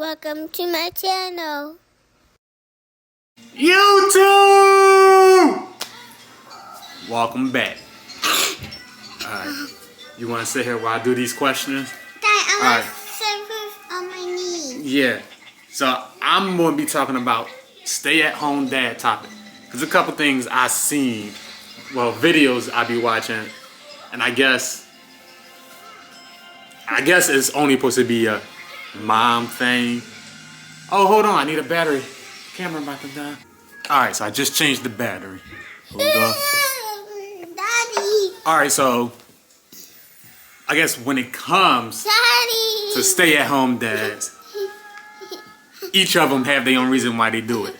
Welcome to my channel. YouTube! Welcome back. Alright. You want to sit here while I do these questions? Dad, I want to sit on my knees. Yeah. So I'm going to be talking about stay-at-home dad topic. There's a couple things I've seen. Well, videos I be watching. And I guess it's only supposed to be a mom thing. Oh, hold on. I need a battery. Camera about to die. Alright, so I just changed the battery. Hold up. Daddy. Alright, so I guess when it comes Daddy. to stay-at-home dads, each of them have their own reason why they do it.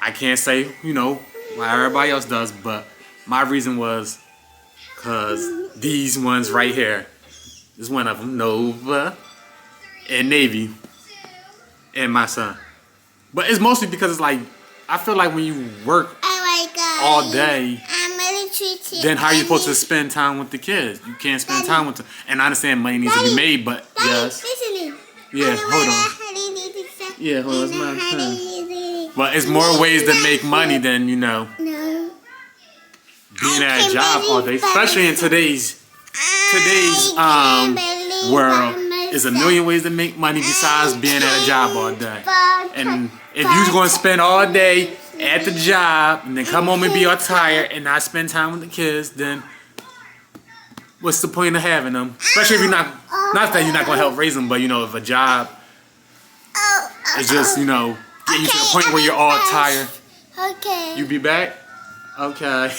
I can't say, why everybody else does, but my reason was because these ones right here is one of them, Nova and Navy, and my son. But it's mostly because it's like, I feel like when you work all day, then how are you supposed to spend time with the kids? You can't spend time with them. And I understand money needs to be made, but yes. Yeah, hold on. Yeah, hold on, it's my turn. But it's more ways to make money than, being at a job all day. Especially in today's world. There's a million ways to make money besides being at a job all day. And if you're going to spend all day at the job and then come home and be all tired and not spend time with the kids, then what's the point of having them? Especially if you're not that you're not going to help raise them, but if a job is just, getting you to the point where you're all tired. Okay. You be back? Okay.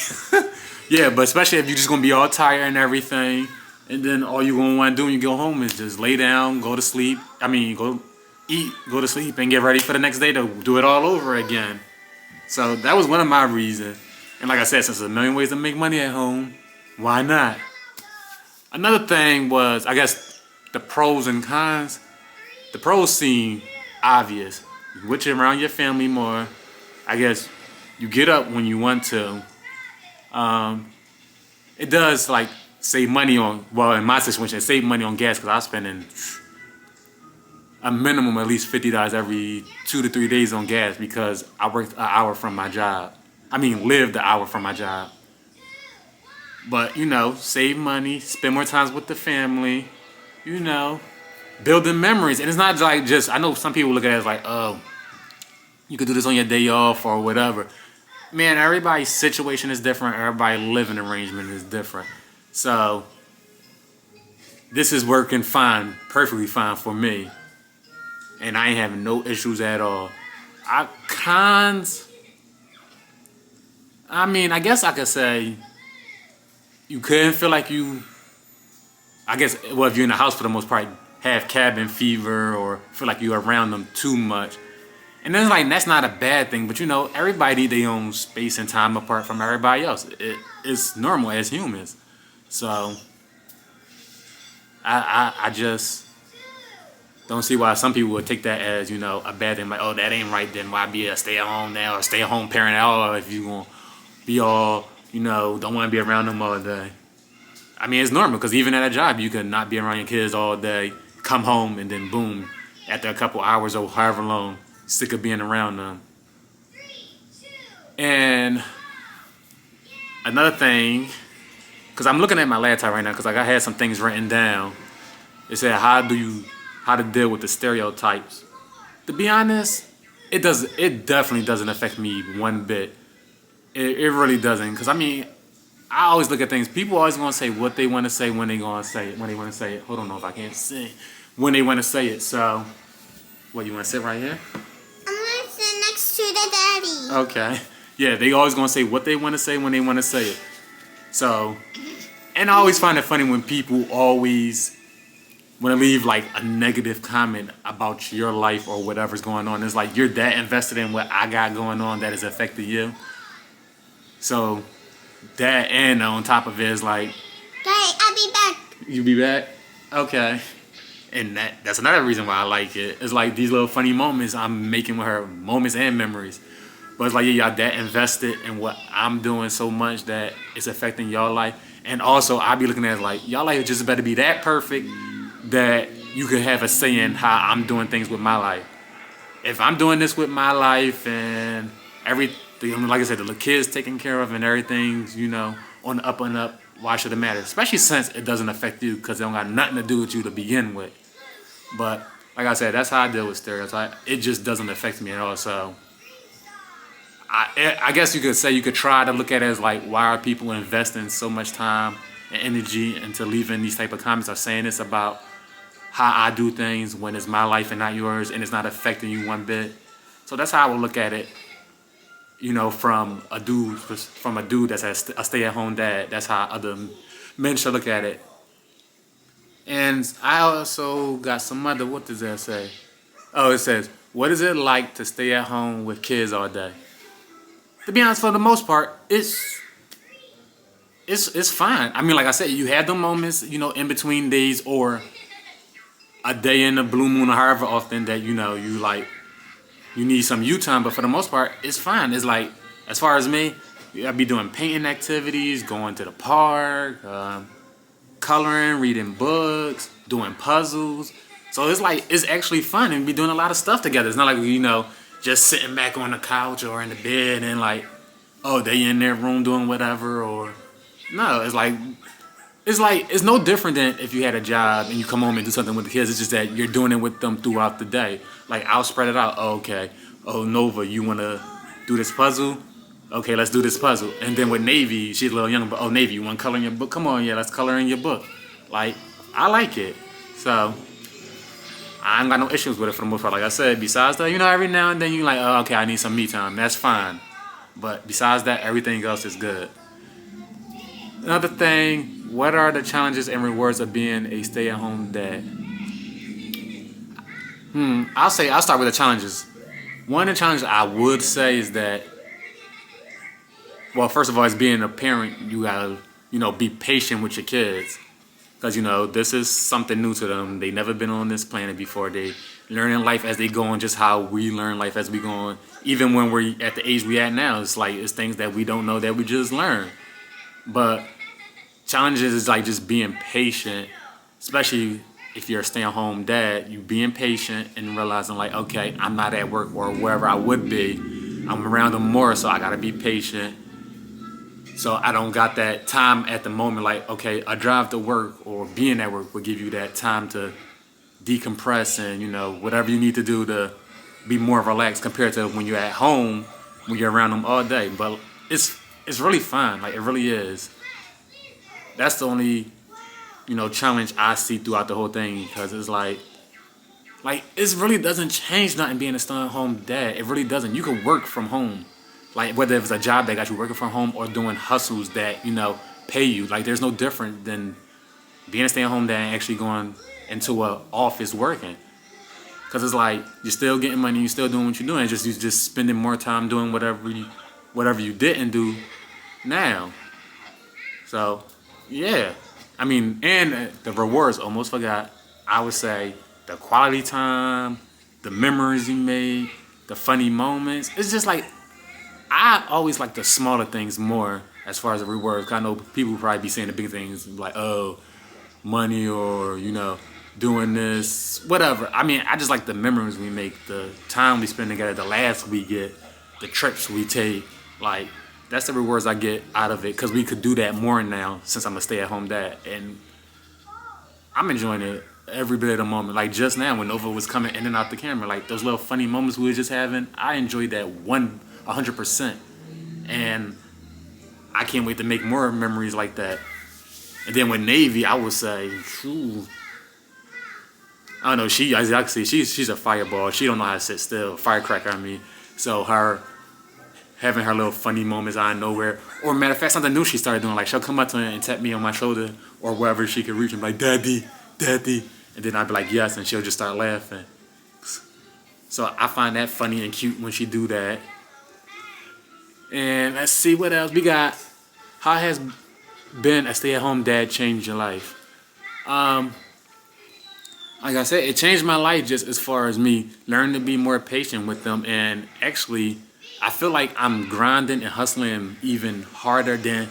Yeah, but especially if you're just going to be all tired and everything, and then all you're going to want to do when you go home is just lay down, go to sleep. Go eat, go to sleep, and get ready for the next day to do it all over again. So that was one of my reasons. And like I said, since there's a million ways to make money at home, why not? Another thing was, I guess, the pros and cons. The pros seem obvious. With you around your family more. I guess you get up when you want to. It does save money on, well, in my situation, save money on gas because I'm spending a minimum at least $50 every 2 to 3 days on gas because I worked an hour from my job. Lived an hour from my job. But, save money, spend more times with the family, building memories. And it's not just, I know some people look at it as oh, you could do this on your day off or whatever. Man, everybody's situation is different. Everybody's living arrangement is different. So, this is working fine, perfectly fine for me. And I ain't having no issues at all. Cons, I guess I could say you couldn't feel like you, if you're in the house for the most part, have cabin fever or feel like you're around them too much. And then that's not a bad thing, but everybody need their own space and time apart from everybody else. It's normal as humans. So, I just don't see why some people would take that as, a bad thing. Oh, that ain't right then. Why be a stay-at-home now or stay-at-home parent at all if you're going to be all, don't want to be around them all day. It's normal because even at a job, you could not be around your kids all day, come home, and then boom, after a couple hours or however long, sick of being around them. And another thing, because I'm looking at my laptop right now because I had some things written down. It said how to deal with the stereotypes. To be honest, it definitely doesn't affect me one bit. It really doesn't. Because I always look at things. People always gonna say what they want to say when they gonna say it. When they want to say it. Hold on, if I can't say it. When they want to say it. So, what, you want to sit right here? I'm gonna sit next to the daddy. Okay. Yeah, they always gonna say what they want to say when they want to say it. So, and I always find it funny when people always want to leave a negative comment about your life or whatever's going on. It's you're that invested in what I got going on that has affected you. So that, and on top of it is Daddy, I'll be back. You be back? Okay. And that's another reason why I like it. It's these little funny moments I'm making with her, moments and memories. But it's y'all that invested in what I'm doing so much that it's affecting y'all life. And also, I be looking at it y'all life just better be that perfect that you could have a say in how I'm doing things with my life. if I'm doing this with my life and everything, like I said, the kids taken care of and everything's, on the up and up, why should it matter? Especially since it doesn't affect you because it don't got nothing to do with you to begin with. But like I said, that's how I deal with stereotypes. It just doesn't affect me at all. So I guess you could say you could try to look at it as like, why are people investing so much time and energy into leaving these type of comments or saying this about how I do things when it's my life and not yours and it's not affecting you one bit. So that's how I would look at it, from a dude that's a stay-at-home dad. That's how other men should look at it. And I also got some other, what does that say? Oh, it says, what is it like to stay at home with kids all day? To be honest, for the most part, it's fine. I mean, like I said, you have the moments, in between days or a day in the blue moon or however often that, you need some you time. But for the most part, it's fine. It's like, as far as me, I'd be doing painting activities, going to the park, coloring, reading books, doing puzzles. So it's like, it's actually fun and be doing a lot of stuff together. It's not like, just sitting back on the couch or in the bed and like, oh, they in their room doing whatever. Or no, it's no different than if you had a job and you come home and do something with the kids. It's just that you're doing it with them throughout the day. Like, I'll spread it out. Oh, okay. Oh, Nova, you want to do this puzzle? Okay, let's do this puzzle. And then with Navy, she's a little younger, but oh, Navy, you want to color in your book? Come on, yeah, let's color in your book. Like, I like it. So I ain't got no issues with it for the most part. Like I said, besides that, every now and then you like, oh, okay, I need some me time. That's fine. But besides that, everything else is good. Another thing, what are the challenges and rewards of being a stay-at-home dad? I'll start with the challenges. One of the challenges I would say is that, well, first of all, as being a parent, you gotta, be patient with your kids. Because, this is something new to them. They never been on this planet before. They learning life as they go on, just how we learn life as we go on. Even when we're at the age we at now, it's things that we don't know that we just learn. But challenges is like just being patient, especially if you're a stay-at-home dad. You being patient and realizing like, okay, I'm not at work or wherever I would be. I'm around them more, so I gotta be patient. So I don't got that time at the moment. Like, okay, a drive to work or being at work will give you that time to decompress and, whatever you need to do to be more relaxed compared to when you're at home, when you're around them all day. But it's really fun. Like, it really is. That's the only, challenge I see throughout the whole thing, because it's like it really doesn't change nothing being a stay-at-home dad. It really doesn't. You can work from home. Like, whether it's a job that got you working from home or doing hustles that, pay you. Like, there's no different than being a stay-at-home dad and actually going into an office working. Because it's like, you're still getting money, you're still doing what you're doing. You're just spending more time doing whatever you didn't do now. So, yeah. I mean, and the rewards, almost forgot. I would say the quality time, the memories you made, the funny moments. It's just like, I always like the smaller things more as far as the rewards. 'Cause I know people probably be saying the big things like, oh, money or, doing this, whatever. I mean, I just like the memories we make, the time we spend together, the laughs we get, the trips we take. Like, that's the rewards I get out of it, because we could do that more now since I'm a stay-at-home dad. And I'm enjoying it every bit of the moment. Like, just now when Nova was coming in and out the camera, like those little funny moments we were just having, I enjoyed that 100%. And I can't wait to make more memories like that. And then with Navy, I would say, I don't know, she's a fireball. She don't know how to sit still. Firecracker, I mean. So her having her little funny moments out of nowhere. Or matter of fact, something new she started doing. Like, she'll come up to me and tap me on my shoulder or wherever she can reach, and be like, Daddy, Daddy. And then I'd be like, yes, and she'll just start laughing. So I find that funny and cute when she do that. And let's see what else we got. How has being a stay-at-home dad changed your life? Like I said, it changed my life just as far as me learning to be more patient with them. And actually, I feel like I'm grinding and hustling even harder than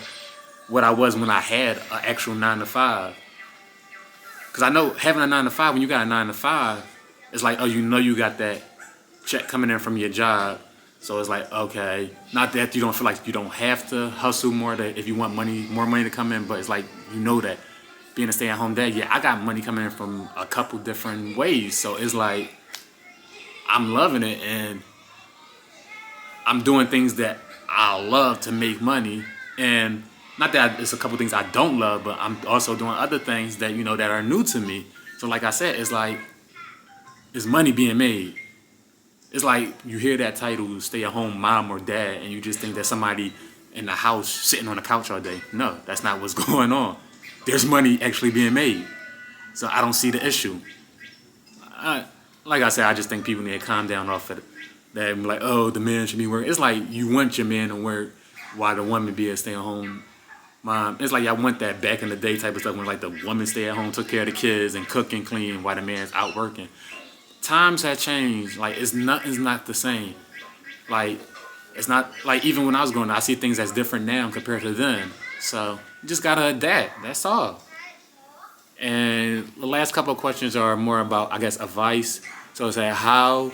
what I was when I had an actual 9-to-5. Because I know having a 9-to-5, when you got a 9-to-5, it's like, oh, you got that check coming in from your job. So it's like, okay, not that you don't feel like you don't have to hustle more to, if you want more money to come in, but it's like, you know that being a stay-at-home dad, yeah, I got money coming in from a couple different ways. So it's like, I'm loving it, and I'm doing things that I love to make money. And not that it's a couple things I don't love, but I'm also doing other things that, you know, that are new to me. So like I said, it's like, it's money being made. It's like you hear that title, stay-at-home mom or dad, and you just think that somebody in the house sitting on the couch all day. No, that's not what's going on. There's money actually being made. So I don't see the issue. Like I said, I just think people need to calm down off of it. That like, oh, the man should be working. It's like you want your man to work while the woman be a stay-at-home mom. It's like I want that back in the day type of stuff when like the woman stay at home, took care of the kids, and cook and clean while the man's out working. Times have changed. Like it's not the same. Like it's not like even when I was growing up, I see things that's different now compared to then. So you just gotta adapt. That's all. And the last couple of questions are more about, I guess, advice. So it's like how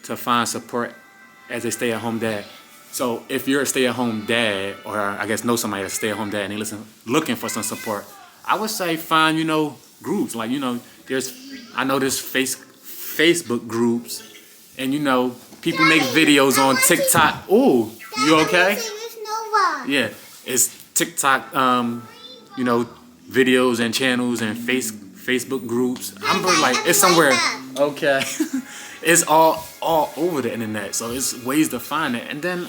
to find support as a stay-at-home dad. So if you're a stay-at-home dad, or I guess know somebody that's a stay-at-home dad and they're looking for some support, I would say find, you know, groups. Like, you know, there's Facebook groups, and you know, people make videos on TikTok. Ooh, you okay? Yeah, it's TikTok, you know, videos and channels and Facebook groups. I'm like, it's somewhere. Okay, it's all over the internet, so it's ways to find it. And then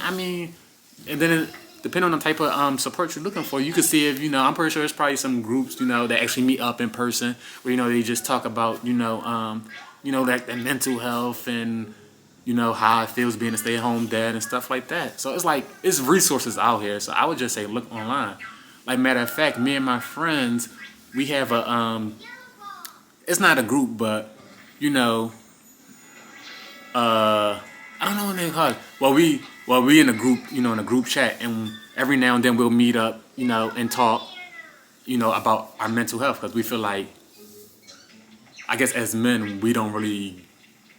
depending on the type of support you're looking for, you can see if, you know, I'm pretty sure there's probably some groups, you know, that actually meet up in person where, you know, they just talk about, you know, that mental health and, you know, how it feels being a stay-at-home dad and stuff like that. So it's like, it's resources out here. So I would just say look online. Like, matter of fact, me and my friends, we have a, it's not a group, but, you know, I don't know what they call it. Well, we in a group, you know, in a group chat, and every now and then we'll meet up, you know, and talk, you know, about our mental health, because we feel like, I guess as men, we don't really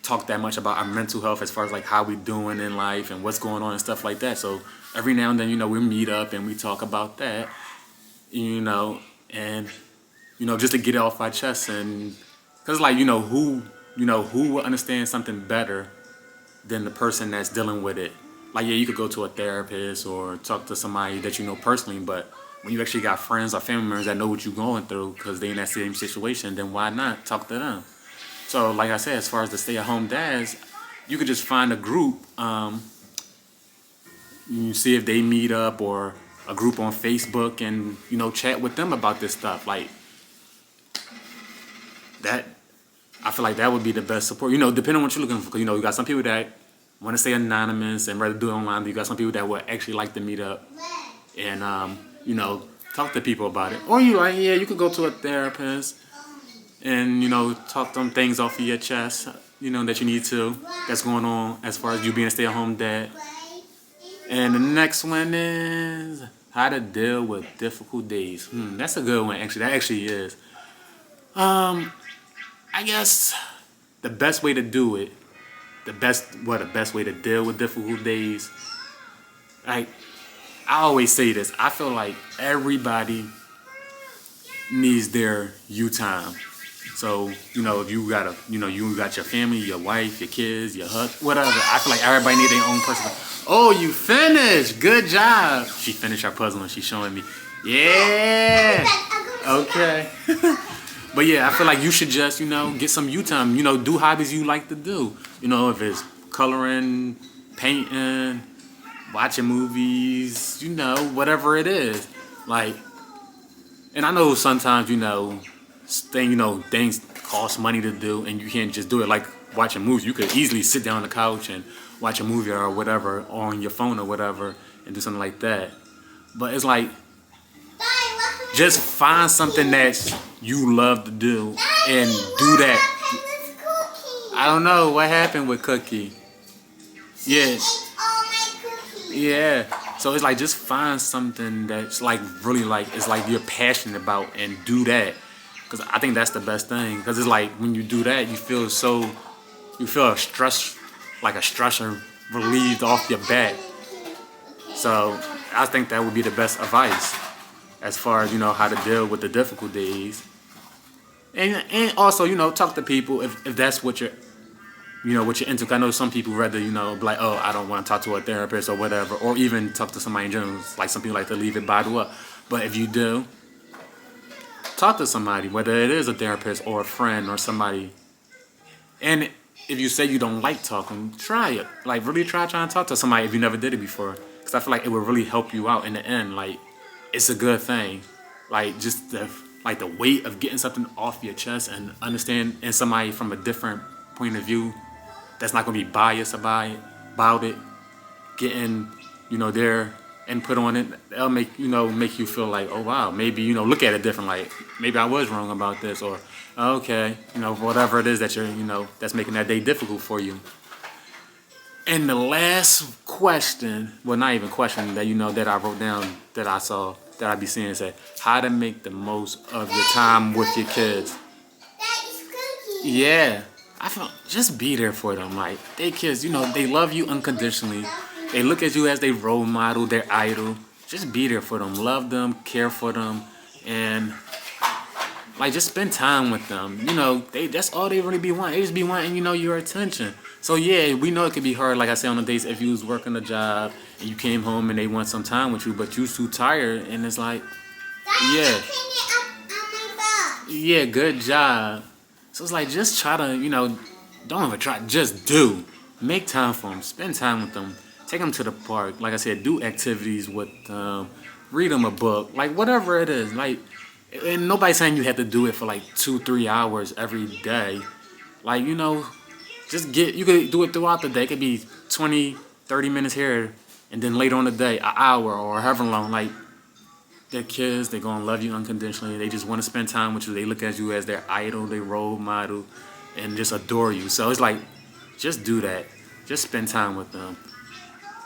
talk that much about our mental health as far as like how we doing in life and what's going on and stuff like that. So every now and then, you know, we meet up and we talk about that, you know, and, you know, just to get it off our chest. And because like, you know, who will understand something better than the person that's dealing with it. Like, yeah, you could go to a therapist or talk to somebody that you know personally, but when you actually got friends or family members that know what you're going through because they in that same situation, then why not talk to them? So like I said, as far as the stay-at-home dads, you could just find a group, you see if they meet up, or a group on Facebook, and, you know, chat with them about this stuff. Like that, I feel like that would be the best support. You know, depending on what you're looking for. 'Cause, you know, you got some people that want to stay anonymous and rather do it online. You got some people that would actually like to meet up and, you know, talk to people about it. Or you like, yeah, you could go to a therapist and, you know, talk them things off of your chest, you know, that you need to, that's going on as far as you being a stay-at-home dad. And the next one is how to deal with difficult days. That's a good one, actually. That actually is. I guess the best way to do it, the best way to deal with difficult days, like, I always say this, I feel like everybody needs their you time. So, you know, if you got you got your family, your wife, your kids, your husband, whatever, I feel like everybody needs their own personal. Oh, you finished. Good job. She finished her puzzle and she's showing me. Yeah. Okay. But yeah, I feel like you should just, you know, get some you time. You know, do hobbies you like to do. You know, if it's coloring, painting, watching movies, you know, whatever it is. Like, and I know sometimes, you know, things cost money to do, and you can't just do it. Like watching movies, you could easily sit down on the couch and watch a movie or whatever on your phone or whatever and do something like that. But it's like, just find something that you love to do and do that. I don't know what happened with Cookie. Yeah. Yeah. So it's like, just find something that's like really like, it's like you're passionate about, and do that. Because I think that's the best thing. Because it's like when you do that, you feel a stress like a stressor relieved off your back. So I think that would be the best advice as far as, you know, how to deal with the difficult days. And also, you know, talk to people if that's what you're, you know, what you're into. I know some people rather, you know, be like, oh, I don't want to talk to a therapist or whatever, or even talk to somebody in general. Like some people like to leave it bottled up. But if you do, talk to somebody, whether it is a therapist or a friend or somebody. And if you say you don't like talking, try it. Like really trying to talk to somebody if you never did it before. Because I feel like it would really help you out in the end. Like it's a good thing. Like just the weight of getting something off your chest and understand and somebody from a different point of view that's not gonna be biased about it, getting, you know, their input on it, that'll make you feel like, oh wow, maybe, you know, look at it different, like maybe I was wrong about this, or okay, you know, whatever it is that you're, you know, that's making that day difficult for you. And the last question, well not even question, that you know that I wrote down that I saw that I be seeing said, how to make the most of your time with your kids. Yeah. I feel just be there for them. Like they kids, you know, they love you unconditionally. They look at you as their role model, their idol. Just be there for them. Love them, care for them, and like just spend time with them. You know, that's all they really be wanting. They just be wanting, you know, your attention. So yeah, we know it could be hard, like I said, on the days if you was working a job and you came home and they want some time with you, but you too tired and it's like, yeah. Yeah, good job. So it's like, just try to, you know, don't even try, just do. Make time for them, spend time with them, take them to the park. Like I said, do activities with them, read them a book, like whatever it is. Like, and nobody's saying you have to do it for like 2-3 hours every day. Like, you know, you could do it throughout the day. It could be 20-30 minutes here, and then later on the day, an hour or however long. Like, they're kids, they're gonna love you unconditionally. They just want to spend time with you. They look at you as their idol, their role model, and just adore you. So it's like, just do that. Just spend time with them.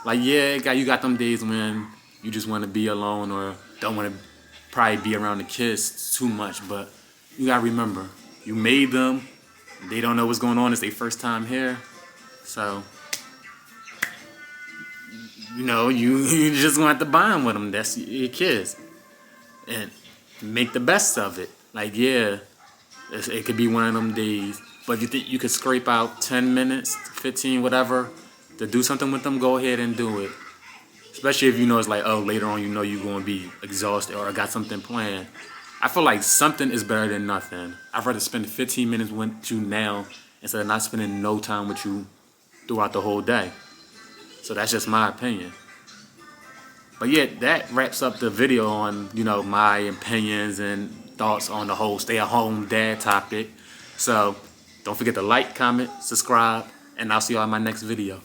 Like, yeah, you got them days when you just want to be alone or don't want to probably be around the kids too much. But you gotta remember, you made them. They don't know what's going on. It's their first time here. So, you know, you just gonna have to bond with them. That's your kids. And make the best of it. Like, yeah, it could be one of them days. But if you think you could scrape out 10 minutes, 15, whatever, to do something with them, go ahead and do it. Especially if you know it's like, oh, later on you know you're going to be exhausted or got something planned. I feel like something is better than nothing. I'd rather spend 15 minutes with you now instead of not spending no time with you throughout the whole day. So that's just my opinion. But yeah, that wraps up the video on, you know, my opinions and thoughts on the whole stay-at-home dad topic. So don't forget to like, comment, subscribe, and I'll see y'all in my next video.